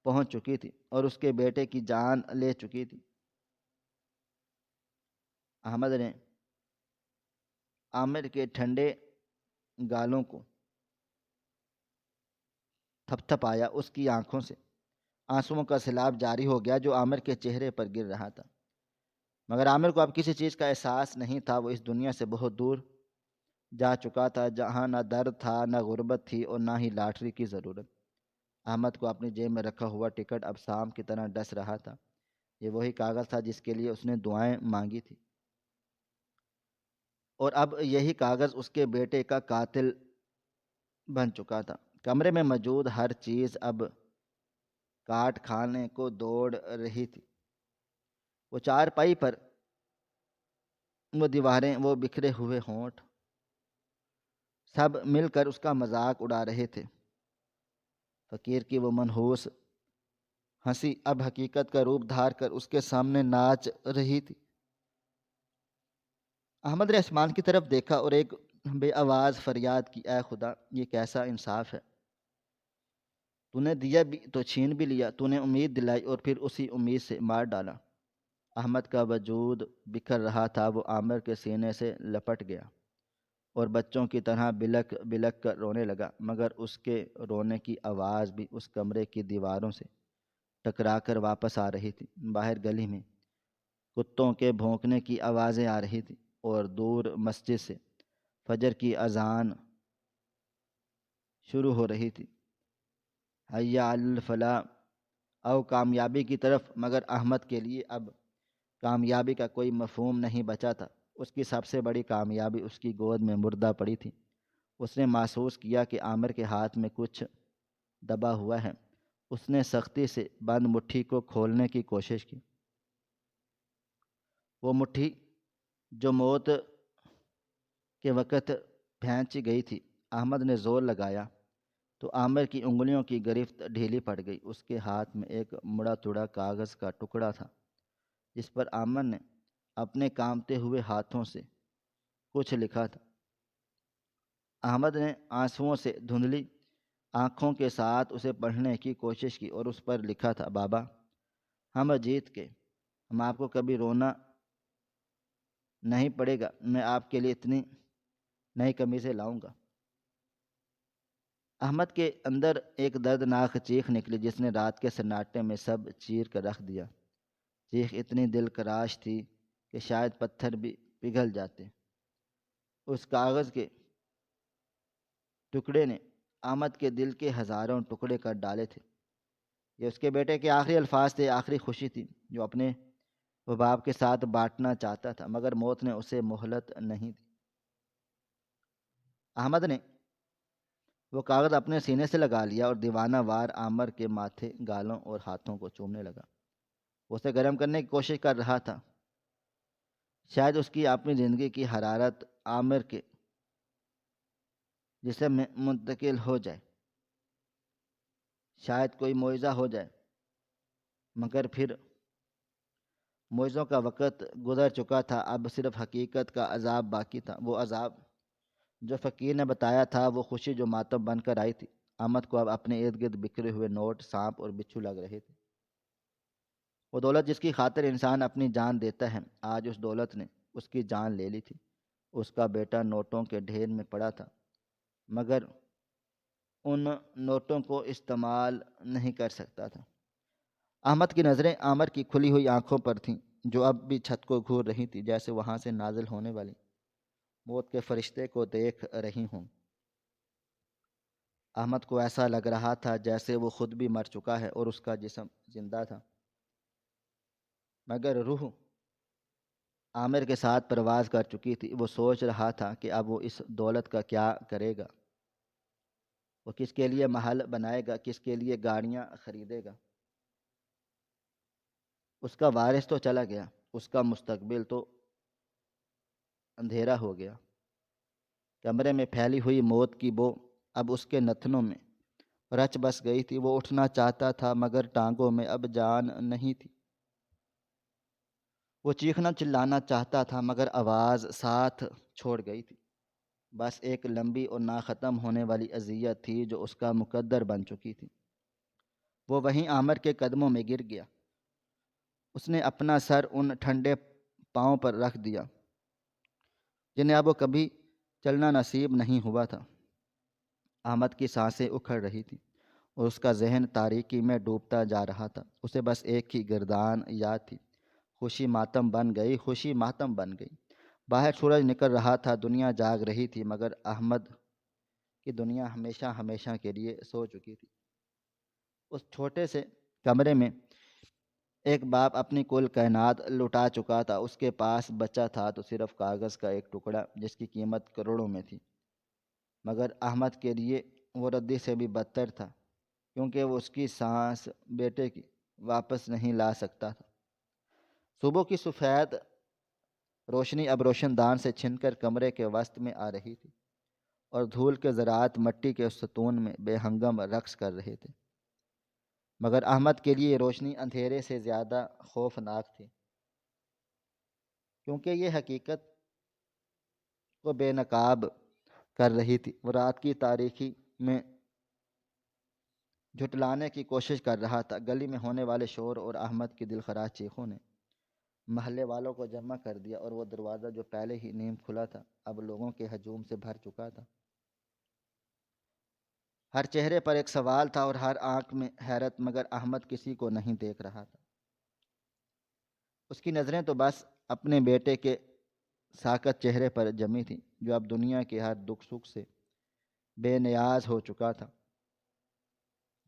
پہنچ چکی تھی اور اس کے بیٹے کی جان لے چکی تھی۔ احمد نے عامر کے ٹھنڈے گالوں کو تھپ تھپ آیا۔ اس کی آنکھوں سے آنسوؤں کا سیلاب جاری ہو گیا جو عامر کے چہرے پر گر رہا تھا، مگر عامر کو اب کسی چیز کا احساس نہیں تھا۔ وہ اس دنیا سے بہت دور جا چکا تھا جہاں نہ درد تھا، نہ غربت تھی، اور نہ ہی لاٹری کی ضرورت۔ احمد کو اپنی جیب میں رکھا ہوا ٹکٹ اب سانپ کی طرح ڈس رہا تھا۔ یہ وہی کاغذ تھا جس کے لیے اس نے دعائیں مانگی تھی، اور اب یہی کاغذ اس کے بیٹے کا قاتل بن چکا تھا۔ کمرے میں موجود ہر چیز اب کاٹ کھانے کو دوڑ رہی تھی۔ وہ چارپائی پر، وہ دیواریں، وہ بکھرے ہوئے ہونٹ، سب مل کر اس کا مذاق اڑا رہے تھے۔ فقیر کی وہ منحوس ہنسی اب حقیقت کا روپ دھار کر اس کے سامنے ناچ رہی تھی۔ احمد نے آسمان کی طرف دیکھا اور ایک بے آواز فریاد کی، اے خدا، یہ کیسا انصاف ہے! تو نے دیا بھی تو چھین بھی لیا، تو نے امید دلائی اور پھر اسی امید سے مار ڈالا۔ احمد کا وجود بکھر رہا تھا۔ وہ عامر کے سینے سے لپٹ گیا اور بچوں کی طرح بلک بلک کر رونے لگا، مگر اس کے رونے کی آواز بھی اس کمرے کی دیواروں سے ٹکرا کر واپس آ رہی تھی۔ باہر گلی میں کتوں کے بھونکنے کی آوازیں آ رہی تھیں اور دور مسجد سے فجر کی اذان شروع ہو رہی تھی، حیا علی الفلاح، او کامیابی کی طرف۔ مگر احمد کے لیے اب کامیابی کا کوئی مفہوم نہیں بچا تھا۔ اس کی سب سے بڑی کامیابی اس کی گود میں مردہ پڑی تھی۔ اس نے محسوس کیا کہ عامر کے ہاتھ میں کچھ دبا ہوا ہے۔ اس نے سختی سے بند مٹھی کو کھولنے کی کوشش کی۔ وہ مٹھی جو موت کے وقت پھینچی گئی تھی۔ احمد نے زور لگایا تو عامر کی انگلیوں کی گرفت ڈھیلی پڑ گئی۔ اس کے ہاتھ میں ایک مڑا توڑا کاغذ کا ٹکڑا تھا جس پر عامر نے اپنے کانپتے ہوئے ہاتھوں سے کچھ لکھا تھا۔ احمد نے آنسوؤں سے دھندلی آنکھوں کے ساتھ اسے پڑھنے کی کوشش کی، اور اس پر لکھا تھا، بابا، ہم جیت کے، ہم آپ کو کبھی رونا نہیں پڑے گا، میں آپ کے لیے اتنی نئی قمیضیں لاؤں گا۔ احمد کے اندر ایک دردناک چیخ نکلی جس نے رات کے سناٹے میں سب چیر کر رکھ دیا۔ چیخ اتنی دل کراش تھی کہ شاید پتھر بھی پگھل جاتے۔ اس کاغذ کے ٹکڑے نے احمد کے دل کے ہزاروں ٹکڑے کر ڈالے تھے۔ یہ اس کے بیٹے کے آخری الفاظ تھے، آخری خوشی تھی جو اپنے باپ کے ساتھ بانٹنا چاہتا تھا، مگر موت نے اسے مہلت نہیں دی۔ احمد نے وہ کاغذ اپنے سینے سے لگا لیا اور دیوانہ وار عامر کے ماتھے، گالوں اور ہاتھوں کو چومنے لگا۔ وہ اسے گرم کرنے کی کوشش کر رہا تھا، شاید اس کی اپنی زندگی کی حرارت عامر کے جسم میں منتقل ہو جائے، شاید کوئی معجزہ ہو جائے۔ مگر پھر معجزوں کا وقت گزر چکا تھا، اب صرف حقیقت کا عذاب باقی تھا۔ وہ عذاب جو فقیر نے بتایا تھا، وہ خوشی جو ماتم بن کر آئی تھی۔ احمد کو اب اپنے ارد گرد بکھرے ہوئے نوٹ، سانپ اور بچھو لگ رہے تھے۔ وہ دولت جس کی خاطر انسان اپنی جان دیتا ہے، آج اس دولت نے اس کی جان لے لی تھی۔ اس کا بیٹا نوٹوں کے ڈھیر میں پڑا تھا، مگر ان نوٹوں کو استعمال نہیں کر سکتا تھا۔ احمد کی نظریں عامر کی کھلی ہوئی آنکھوں پر تھیں، جو اب بھی چھت کو گھور رہی تھی، جیسے وہاں سے نازل ہونے والی موت کے فرشتے کو دیکھ رہی ہوں۔ احمد کو ایسا لگ رہا تھا جیسے وہ خود بھی مر چکا ہے اور اس کا جسم زندہ تھا، مگر روح عامر کے ساتھ پرواز کر چکی تھی۔ وہ سوچ رہا تھا کہ اب وہ اس دولت کا کیا کرے گا، وہ کس کے لیے محل بنائے گا، کس کے لیے گاڑیاں خریدے گا۔ اس کا وارث تو چلا گیا، اس کا مستقبل تو اندھیرا ہو گیا۔ کمرے میں پھیلی ہوئی موت کی بو اب اس کے نتنوں میں رچ بس گئی تھی۔ وہ اٹھنا چاہتا تھا، مگر ٹانگوں میں اب جان نہیں تھی۔ وہ چیخنا چلانا چاہتا تھا، مگر آواز ساتھ چھوڑ گئی تھی۔ بس ایک لمبی اور نہ ختم ہونے والی اذیت تھی جو اس کا مقدر بن چکی تھی۔ وہ وہیں عامر کے قدموں میں گر گیا۔ اس نے اپنا سر ان ٹھنڈے پاؤں پر رکھ دیا جنہیں اب وہ کبھی چلنا نصیب نہیں ہوا تھا۔ احمد کی سانسیں اکھڑ رہی تھیں اور اس کا ذہن تاریکی میں ڈوبتا جا رہا تھا۔ اسے بس ایک ہی گردان یاد تھی، خوشی ماتم بن گئی، خوشی ماتم بن گئی۔ باہر سورج نکل رہا تھا، دنیا جاگ رہی تھی، مگر احمد کی دنیا ہمیشہ ہمیشہ کے لیے سو چکی تھی۔ اس چھوٹے سے کمرے میں ایک باپ اپنی کل کائنات لٹا چکا تھا۔ اس کے پاس بچا تھا تو صرف کاغذ کا ایک ٹکڑا جس کی قیمت کروڑوں میں تھی، مگر احمد کے لیے وہ ردی سے بھی بدتر تھا، کیونکہ وہ اس کی سانس بیٹے کی واپس نہیں لا سکتا تھا۔ صبح کی سفید روشنی اب روشن دان سے چھن کر کمرے کے وسط میں آ رہی تھی، اور دھول کے ذرات مٹی کے ستون میں بے ہنگم رقص کر رہے تھے، مگر احمد کے لیے یہ روشنی اندھیرے سے زیادہ خوفناک تھی، کیونکہ یہ حقیقت کو بے نقاب کر رہی تھی۔ وہ رات کی تاریکی میں جھٹلانے کی کوشش کر رہا تھا۔ گلی میں ہونے والے شور اور احمد کی دلخراش چیخوں نے محلے والوں کو جمع کر دیا، اور وہ دروازہ جو پہلے ہی نیم کھلا تھا اب لوگوں کے ہجوم سے بھر چکا تھا۔ ہر چہرے پر ایک سوال تھا اور ہر آنکھ میں حیرت، مگر احمد کسی کو نہیں دیکھ رہا تھا۔ اس کی نظریں تو بس اپنے بیٹے کے ساکت چہرے پر جمی تھیں، جو اب دنیا کے ہر دکھ سکھ سے بے نیاز ہو چکا تھا۔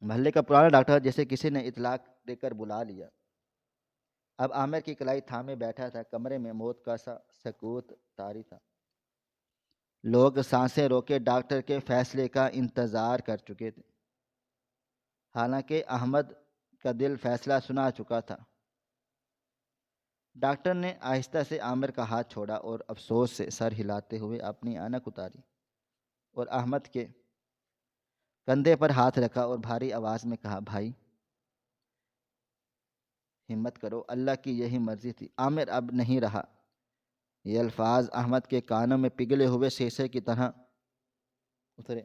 محلے کا پرانا ڈاکٹر جسے کسی نے اطلاق دے کر بلا لیا، اب عامر کی کلائی تھامے بیٹھا تھا۔ کمرے میں موت کا سا سکوت طاری تھا۔ لوگ سانسیں روکے ڈاکٹر کے فیصلے کا انتظار کر چکے تھے، حالانکہ احمد کا دل فیصلہ سنا چکا تھا۔ ڈاکٹر نے آہستہ سے عامر کا ہاتھ چھوڑا اور افسوس سے سر ہلاتے ہوئے اپنی اینک اتاری اور احمد کے کندھے پر ہاتھ رکھا اور بھاری آواز میں کہا، بھائی ہمت کرو، اللہ کی یہی مرضی تھی، عامر اب نہیں رہا۔ یہ الفاظ احمد کے کانوں میں پگھلے ہوئے شیشے کی طرح اترے۔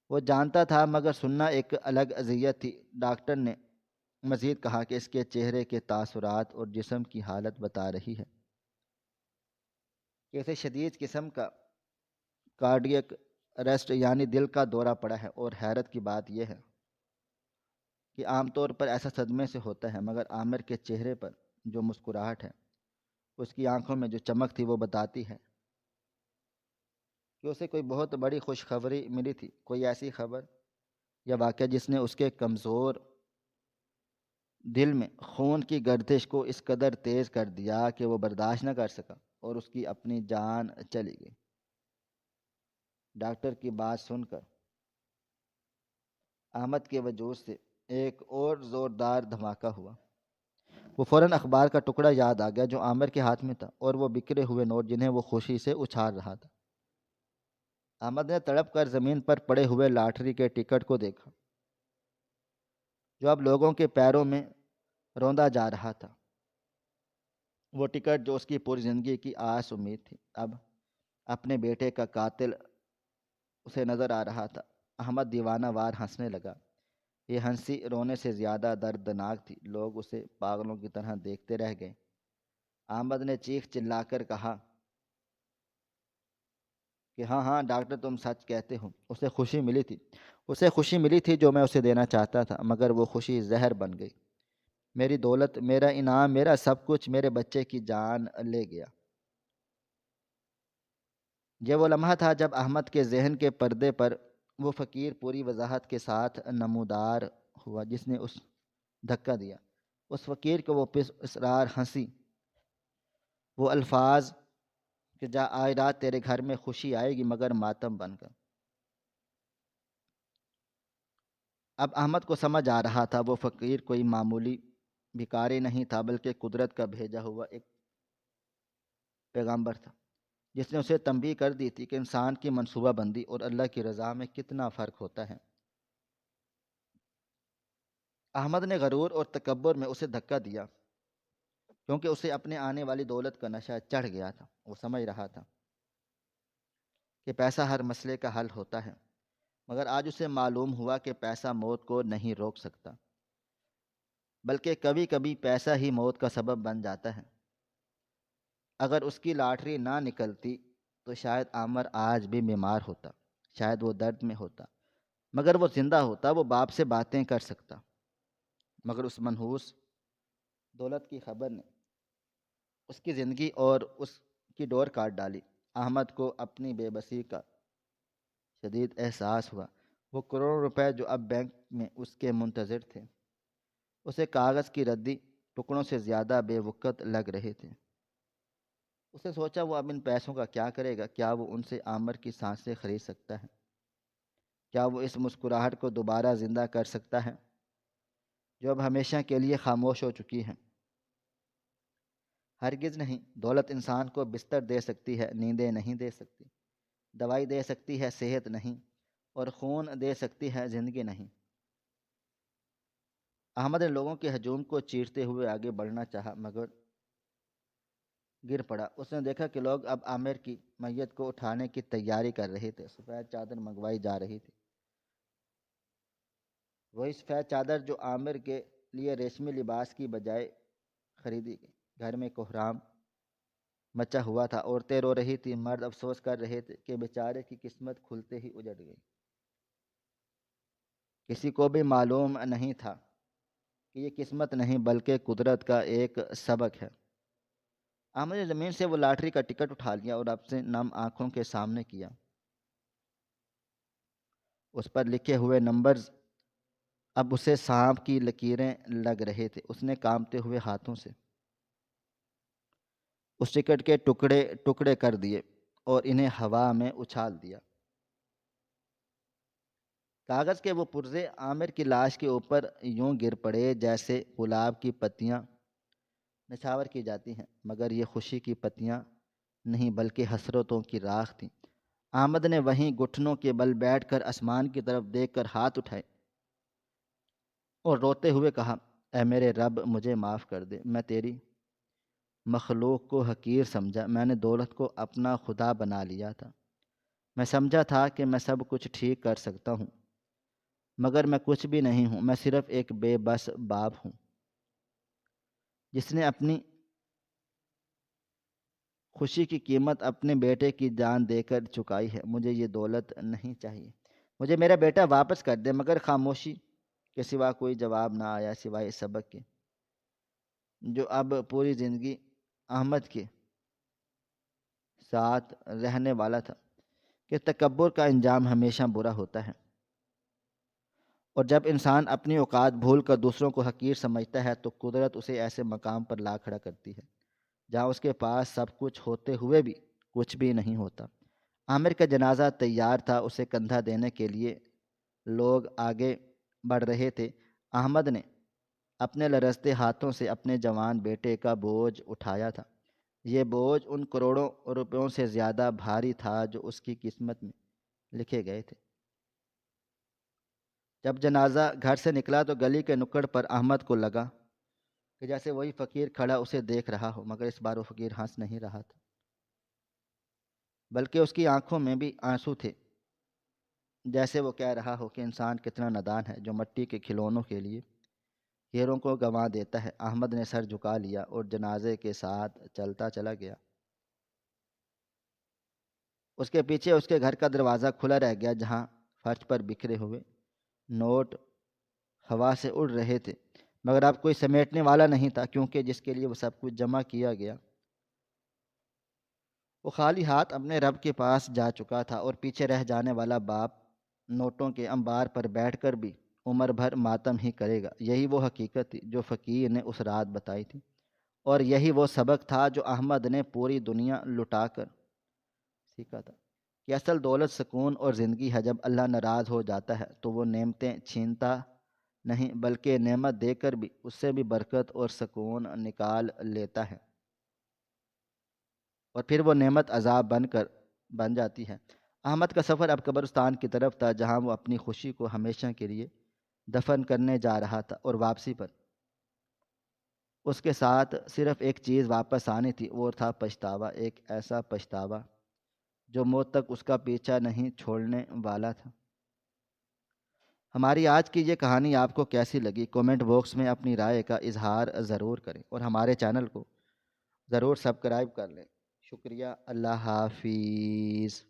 وہ جانتا تھا، مگر سننا ایک الگ اذیت تھی۔ ڈاکٹر نے مزید کہا کہ اس کے چہرے کے تاثرات اور جسم کی حالت بتا رہی ہے کہ اسے شدید قسم کا کارڈیک اریسٹ یعنی دل کا دورہ پڑا ہے، اور حیرت کی بات یہ ہے کہ عام طور پر ایسا صدمے سے ہوتا ہے، مگر عامر کے چہرے پر جو مسکراہٹ ہے، اس کی آنکھوں میں جو چمک تھی، وہ بتاتی ہے کہ اسے کوئی بہت بڑی خوشخبری ملی تھی، کوئی ایسی خبر یا واقعہ جس نے اس کے کمزور دل میں خون کی گردش کو اس قدر تیز کر دیا کہ وہ برداشت نہ کر سکا اور اس کی اپنی جان چلی گئی۔ ڈاکٹر کی بات سن کر احمد کے وجود سے ایک اور زوردار دھماکہ ہوا۔ وہ فوراً اخبار کا ٹکڑا یاد آ گیا جو عامر کے ہاتھ میں تھا اور وہ بکھرے ہوئے نوٹ جنہیں وہ خوشی سے اچھال رہا تھا۔ احمد نے تڑپ کر زمین پر پڑے ہوئے لاٹری کے ٹکٹ کو دیکھا جو اب لوگوں کے پیروں میں روندا جا رہا تھا۔ وہ ٹکٹ جو اس کی پوری زندگی کی آس امید تھی، اب اپنے بیٹے کا قاتل اسے نظر آ رہا تھا۔ احمد دیوانہ وار ہنسنے لگا۔ یہ ہنسی رونے سے زیادہ دردناک تھی۔ لوگ اسے پاگلوں کی طرح دیکھتے رہ گئے۔ احمد نے چیخ چلا کر کہا کہ ہاں ہاں ڈاکٹر، تم سچ کہتے ہو، اسے خوشی ملی تھی، اسے خوشی ملی تھی جو میں اسے دینا چاہتا تھا، مگر وہ خوشی زہر بن گئی۔ میری دولت، میرا انعام، میرا سب کچھ میرے بچے کی جان لے گیا۔ یہ وہ لمحہ تھا جب احمد کے ذہن کے پردے پر وہ فقیر پوری وضاحت کے ساتھ نمودار ہوا جس نے اس دھکا دیا۔ اس فقیر کو وہ اسرار ہنسی، وہ الفاظ کہ جا آج رات تیرے گھر میں خوشی آئے گی مگر ماتم بن کر۔ اب احمد کو سمجھ آ رہا تھا وہ فقیر کوئی معمولی بھکاری نہیں تھا بلکہ قدرت کا بھیجا ہوا ایک پیغامبر تھا جس نے اسے تنبیہ کر دی تھی کہ انسان کی منصوبہ بندی اور اللہ کی رضا میں کتنا فرق ہوتا ہے۔ احمد نے غرور اور تکبر میں اسے دھکا دیا کیونکہ اسے اپنے آنے والی دولت کا نشہ چڑھ گیا تھا۔ وہ سمجھ رہا تھا کہ پیسہ ہر مسئلے کا حل ہوتا ہے، مگر آج اسے معلوم ہوا کہ پیسہ موت کو نہیں روک سکتا، بلکہ کبھی کبھی پیسہ ہی موت کا سبب بن جاتا ہے۔ اگر اس کی لاٹری نہ نکلتی تو شاید عامر آج بھی بیمار ہوتا، شاید وہ درد میں ہوتا، مگر وہ زندہ ہوتا، وہ باپ سے باتیں کر سکتا۔ مگر اس منحوس دولت کی خبر نے اس کی زندگی اور اس کی ڈور کاٹ ڈالی۔ احمد کو اپنی بے بسی کا شدید احساس ہوا۔ وہ کروڑوں روپے جو اب بینک میں اس کے منتظر تھے اسے کاغذ کی ردی ٹکڑوں سے زیادہ بے وقت لگ رہے تھے۔ اسے سوچا وہ اب ان پیسوں کا کیا کرے گا؟ کیا وہ ان سے عامر کی سانسیں خرید سکتا ہے؟ کیا وہ اس مسکراہٹ کو دوبارہ زندہ کر سکتا ہے جو اب ہمیشہ کے لیے خاموش ہو چکی ہے؟ ہرگز نہیں۔ دولت انسان کو بستر دے سکتی ہے، نیندیں نہیں دے سکتی، دوائی دے سکتی ہے، صحت نہیں، اور خون دے سکتی ہے، زندگی نہیں۔ احمد نے لوگوں کے ہجوم کو چیرتے ہوئے آگے بڑھنا چاہا مگر گر پڑا۔ اس نے دیکھا کہ لوگ اب عامر کی میت کو اٹھانے کی تیاری کر رہے تھے۔ سفید چادر منگوائی جا رہی تھی، وہی سفید چادر جو عامر کے لیے ریشمی لباس کی بجائے خریدی گئی۔ گھر میں کوہرام مچا ہوا تھا، عورتیں رو رہی تھی، مرد افسوس کر رہے تھے کہ بیچارے کی قسمت کھلتے ہی اجڑ گئی۔ کسی کو بھی معلوم نہیں تھا کہ یہ قسمت نہیں بلکہ قدرت کا ایک سبق ہے۔ احمد نے زمین سے وہ لاٹری کا ٹکٹ اٹھا لیا اور اب سے نم آنکھوں کے سامنے کیا۔ اس پر لکھے ہوئے نمبرز اب اسے سانپ کی لکیریں لگ رہے تھے۔ اس نے کانپتے ہوئے ہاتھوں سے اس ٹکٹ کے ٹکڑے ٹکڑے کر دیے اور انہیں ہوا میں اچھال دیا۔ کاغذ کے وہ پرزے عامر کی لاش کے اوپر یوں گر پڑے جیسے گلاب کی پتیاں نچھاور کی جاتی ہیں، مگر یہ خوشی کی پتیاں نہیں بلکہ حسرتوں کی راکھ تھیں۔ احمد نے وہیں گھٹنوں کے بل بیٹھ کر آسمان کی طرف دیکھ کر ہاتھ اٹھائے اور روتے ہوئے کہا، اے میرے رب، مجھے معاف کر دے۔ میں تیری مخلوق کو حقیر سمجھا، میں نے دولت کو اپنا خدا بنا لیا تھا۔ میں سمجھا تھا کہ میں سب کچھ ٹھیک کر سکتا ہوں، مگر میں کچھ بھی نہیں ہوں، میں صرف ایک بے بس باپ ہوں جس نے اپنی خوشی کی قیمت اپنے بیٹے کی جان دے کر چکائی ہے۔ مجھے یہ دولت نہیں چاہیے، مجھے میرا بیٹا واپس کر دے۔ مگر خاموشی کے سوا کوئی جواب نہ آیا سوائے اس سبق کے جو اب پوری زندگی احمد کے ساتھ رہنے والا تھا کہ تکبر کا انجام ہمیشہ برا ہوتا ہے، اور جب انسان اپنی اوقات بھول کر دوسروں کو حقیر سمجھتا ہے تو قدرت اسے ایسے مقام پر لا کھڑا کرتی ہے جہاں اس کے پاس سب کچھ ہوتے ہوئے بھی کچھ بھی نہیں ہوتا۔ عامر کا جنازہ تیار تھا، اسے کندھا دینے کے لیے لوگ آگے بڑھ رہے تھے۔ احمد نے اپنے لرزتے ہاتھوں سے اپنے جوان بیٹے کا بوجھ اٹھایا تھا۔ یہ بوجھ ان کروڑوں روپیوں سے زیادہ بھاری تھا جو اس کی قسمت میں لکھے گئے تھے۔ جب جنازہ گھر سے نکلا تو گلی کے نکڑ پر احمد کو لگا کہ جیسے وہی فقیر کھڑا اسے دیکھ رہا ہو، مگر اس بار وہ فقیر ہنس نہیں رہا تھا، بلکہ اس کی آنکھوں میں بھی آنسو تھے، جیسے وہ کہہ رہا ہو کہ انسان کتنا نادان ہے جو مٹی کے کھلونوں کے لیے ہیروں کو گنوا دیتا ہے۔ احمد نے سر جھکا لیا اور جنازے کے ساتھ چلتا چلا گیا۔ اس کے پیچھے اس کے گھر کا دروازہ کھلا رہ گیا، جہاں فرش پر بکھرے ہوئے نوٹ ہوا سے اڑ رہے تھے، مگر اب کوئی سمیٹنے والا نہیں تھا، کیونکہ جس کے لیے وہ سب کچھ جمع کیا گیا وہ خالی ہاتھ اپنے رب کے پاس جا چکا تھا، اور پیچھے رہ جانے والا باپ نوٹوں کے انبار پر بیٹھ کر بھی عمر بھر ماتم ہی کرے گا۔ یہی وہ حقیقت تھی جو فقیر نے اس رات بتائی تھی، اور یہی وہ سبق تھا جو احمد نے پوری دنیا لٹا کر سیکھا تھا کہ اصل دولت سکون اور زندگی ہے۔ جب اللہ ناراض ہو جاتا ہے تو وہ نعمتیں چھینتا نہیں، بلکہ نعمت دے کر بھی اس سے بھی برکت اور سکون نکال لیتا ہے، اور پھر وہ نعمت عذاب بن جاتی ہے۔ احمد کا سفر اب قبرستان کی طرف تھا، جہاں وہ اپنی خوشی کو ہمیشہ کے لیے دفن کرنے جا رہا تھا، اور واپسی پر اس کے ساتھ صرف ایک چیز واپس آنی تھی، وہ تھا پچھتاوا، ایک ایسا پچھتاوا جو موت تک اس کا پیچھا نہیں چھوڑنے والا تھا۔ ہماری آج کی یہ کہانی آپ کو کیسی لگی؟ کومنٹ باکس میں اپنی رائے کا اظہار ضرور کریں، اور ہمارے چینل کو ضرور سبسکرائب کر لیں۔ شکریہ، اللہ حافظ۔